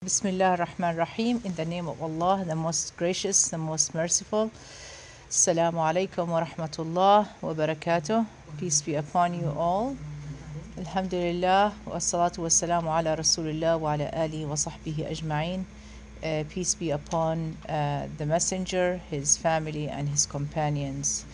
Bismillah ar-Rahman ar-Rahim. In the name of Allah, the most gracious, the most merciful. Assalamu alaikum wa rahmatullah wa barakatuh. Peace be upon you all. Alhamdulillah wa salatu wa salamu ala rasulillah wa ala alihi wa sahbihi ajma'in. Peace be upon the messenger, his family and his companions.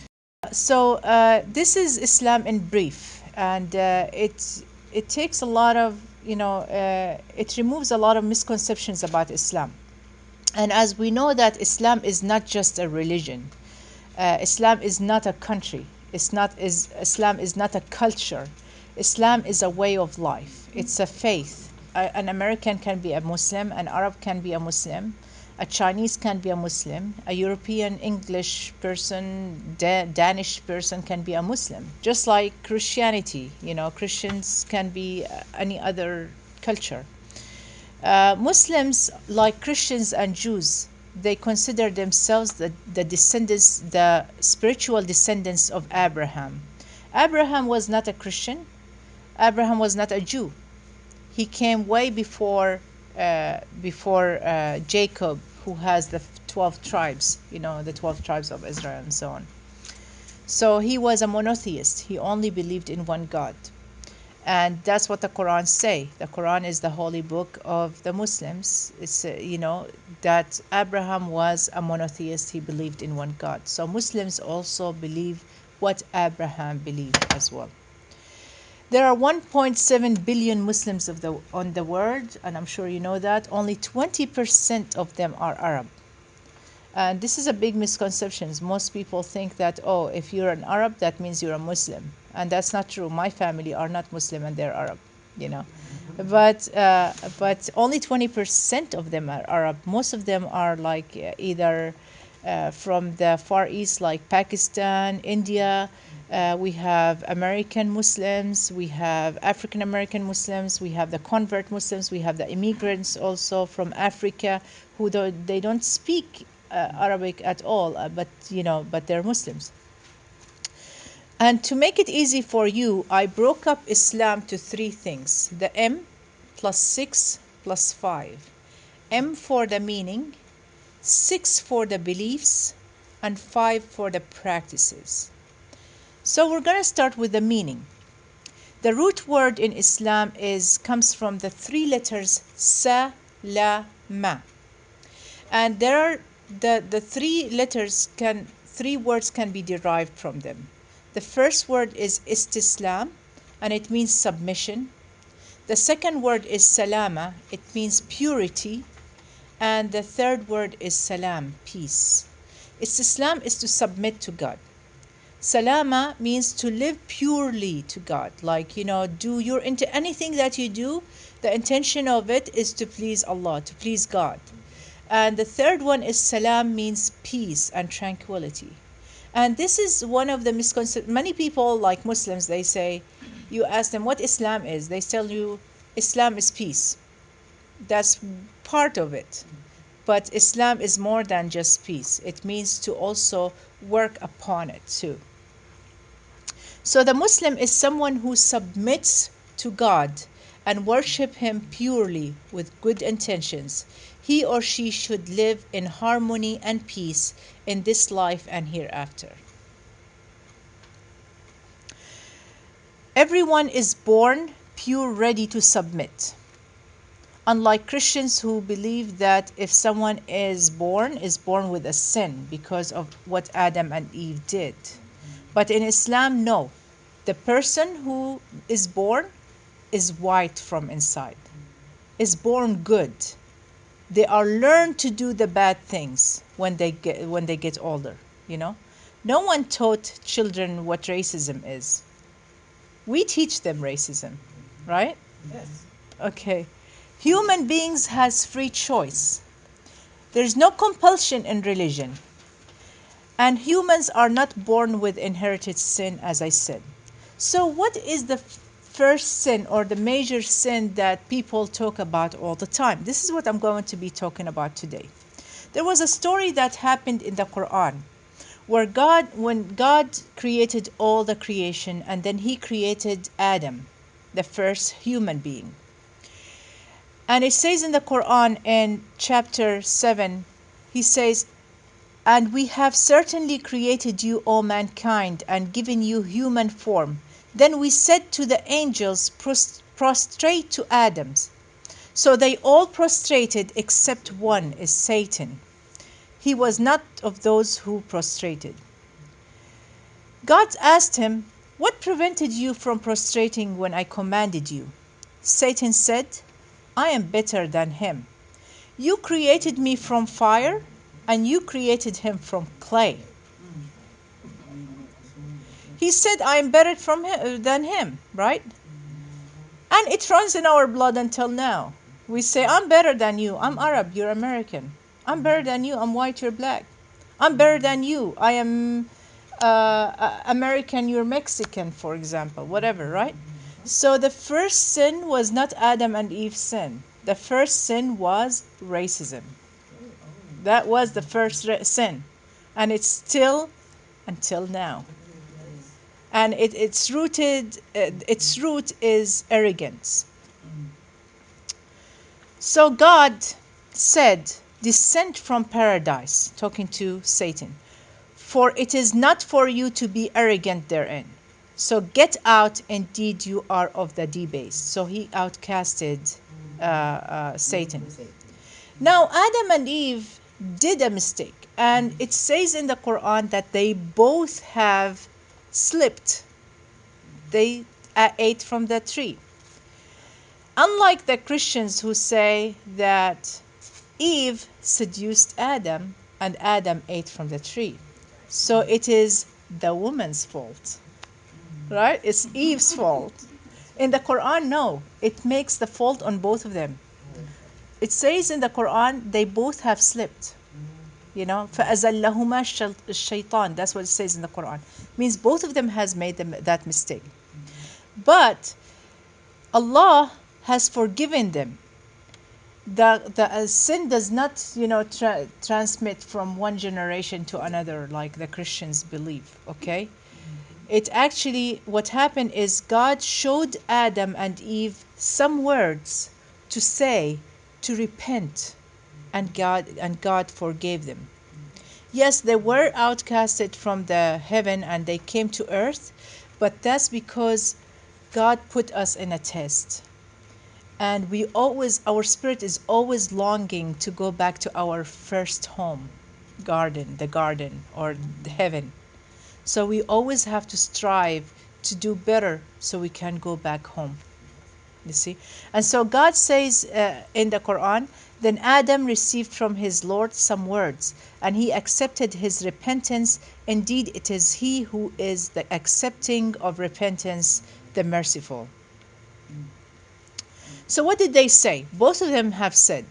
So this is Islam in brief, and it takes a lot of it removes a lot of misconceptions about Islam. And as we know that Islam is not just a religion, Islam is not a country, Islam is not a culture. Islam is a way of life. It's a faith. An American can be a Muslim, an Arab can be a Muslim, a Chinese can be a Muslim, a European English person, Danish person can be a Muslim. Just like Christianity, Christians can be any other culture. Muslims, like Christians and Jews, they consider themselves the descendants, the spiritual descendants of Abraham. Abraham was not a Christian. Abraham was not a Jew. He came way before Jacob, who has the 12 tribes, the 12 tribes of Israel and so on. So he was a monotheist. He only believed in one God. And that's what the Quran say. The Quran is the holy book of the Muslims. It's, that Abraham was a monotheist. He believed in one God. So Muslims also believe what Abraham believed as well. There are 1.7 billion Muslims on the world, and I'm sure you know that. Only 20% of them are Arab. And this is a big misconception. Most people think that, if you're an Arab, that means you're a Muslim. And that's not true. My family are not Muslim and they're Arab, But only 20% of them are Arab. Most of them are like either from the Far East, like Pakistan, India. We have American Muslims, we have African American Muslims, we have the convert Muslims, we have the immigrants also from Africa who they don't speak Arabic at all, but they're Muslims. And to make it easy for you, I broke up Islam to three things: the M plus 6 plus 5. M for the meaning, 6 for the beliefs, and 5 for the practices. So we're going to start with the meaning. The root word in Islam comes from the three letters sa, la, ma. And there are the three letters three words can be derived from them. The first word is istislam, and it means submission. The second word is salama, it means purity. And the third word is salam, peace. Istislam is to submit to God. Salama means to live purely to God. Like, into anything that you do, the intention of it is to please Allah, to please God. And the third one is salam, means peace and tranquility. And this is one of the misconceptions. Many people, like Muslims, they say, you ask them what Islam is, they tell you Islam is peace. That's part of it. But Islam is more than just peace. It means to also work upon it too. So the Muslim is someone who submits to God and worship Him purely with good intentions. He or she should live in harmony and peace in this life and hereafter. Everyone is born pure, ready to submit. Unlike Christians who believe that if someone is born with a sin because of what Adam and Eve did. But in Islam, no. The person who is born is white from inside, is born good. They are learned to do the bad things when they get older, No one taught children what racism is. We teach them racism, right? Yes. Okay. Human beings has free choice. There's no compulsion in religion. And humans are not born with inherited sin, as I said. So what is the first sin or the major sin that people talk about all the time? This is what I'm going to be talking about today. There was a story that happened in the Quran where when God created all the creation, and then He created Adam, the first human being. And it says in the Quran in chapter 7, he says, "And we have certainly created you, O mankind, and given you human form. Then we said to the angels, prostrate to Adam. So they all prostrated except one, is Satan. He was not of those who prostrated. God asked him, what prevented you from prostrating when I commanded you? Satan said, I am better than him. You created me from fire, and you created him from clay. He said, I am better than him, right? And it runs in our blood until now. We say, I'm better than you. I'm Arab, you're American. I'm better than you. I'm white, you're black. I'm better than you. I am American, you're Mexican, for example, whatever, right? So the first sin was not Adam and Eve's sin. The first sin was racism. That was the first sin. And it's still until now. And its root is arrogance. So God said, descend from paradise, talking to Satan, for it is not for you to be arrogant therein. So get out, indeed you are of the debased. So he outcasted Satan. Now Adam and Eve did a mistake, and it says in the Quran that they both have slipped. They ate from the tree. Unlike the Christians who say that Eve seduced Adam and Adam ate from the tree. So it is the woman's fault, right? It's Eve's fault. In the Quran, no. It makes the fault on both of them. It says in the Quran, they both have slipped. You know, فَأَزَلَّهُمَا الشَّيْطَانِ. That's what it says in the Quran. Means both of them has made that mistake. But Allah has forgiven them. The sin does not, transmit from one generation to another like the Christians believe, okay? It actually, what happened is God showed Adam and Eve some words to say, to repent, and God forgave them. Yes, they were outcasted from the heaven and they came to earth, but that's because God put us in a test. And our spirit is always longing to go back to our first home, the garden, or the heaven. So we always have to strive to do better so we can go back home. You see? And so God says in the Quran, then Adam received from his Lord some words, and he accepted his repentance. Indeed, it is he who is the accepting of repentance, the merciful. So what did they say? Both of them have said.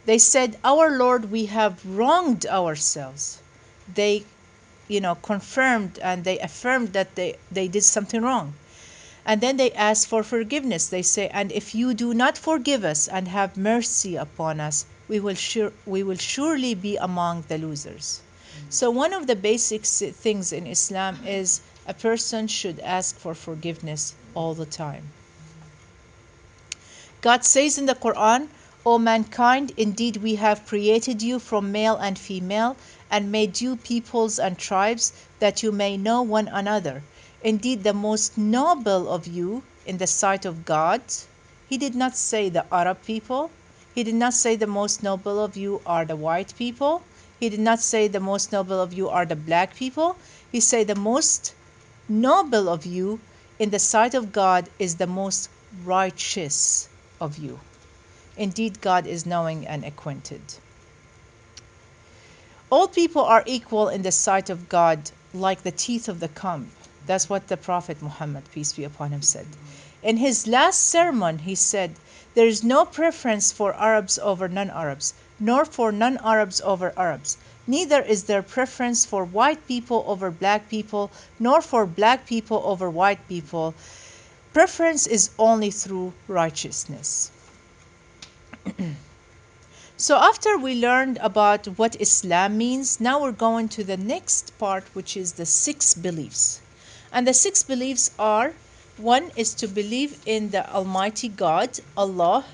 They said, our Lord, we have wronged ourselves. They, confirmed and they affirmed that they did something wrong. And then they ask for forgiveness. They say, and if you do not forgive us and have mercy upon us, we will surely be among the losers. So one of the basic things in Islam is a person should ask for forgiveness all the time. God says in the Quran, O mankind, indeed we have created you from male and female and made you peoples and tribes that you may know one another. Indeed, the most noble of you in the sight of God, he did not say the Arab people. He did not say the most noble of you are the white people. He did not say the most noble of you are the black people. He said the most noble of you in the sight of God is the most righteous of you. Indeed, God is knowing and acquainted. All people are equal in the sight of God, like the teeth of the comb. That's what the Prophet Muhammad, peace be upon him, said. In his last sermon, he said, there is no preference for Arabs over non-Arabs, nor for non-Arabs over Arabs. Neither is there preference for white people over black people, nor for black people over white people. Preference is only through righteousness. So after we learned about what Islam means, now we're going to the next part, which is the 6 beliefs. And the 6 beliefs are, 1 is to believe in the Almighty God, Allah.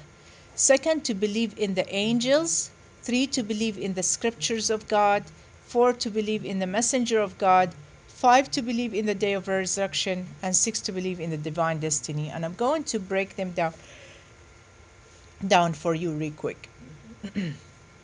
Second, to believe in the angels. 3, to believe in the scriptures of God. 4, to believe in the messenger of God. 5, to believe in the day of resurrection. And 6, to believe in the divine destiny. And I'm going to break them down for you real quick.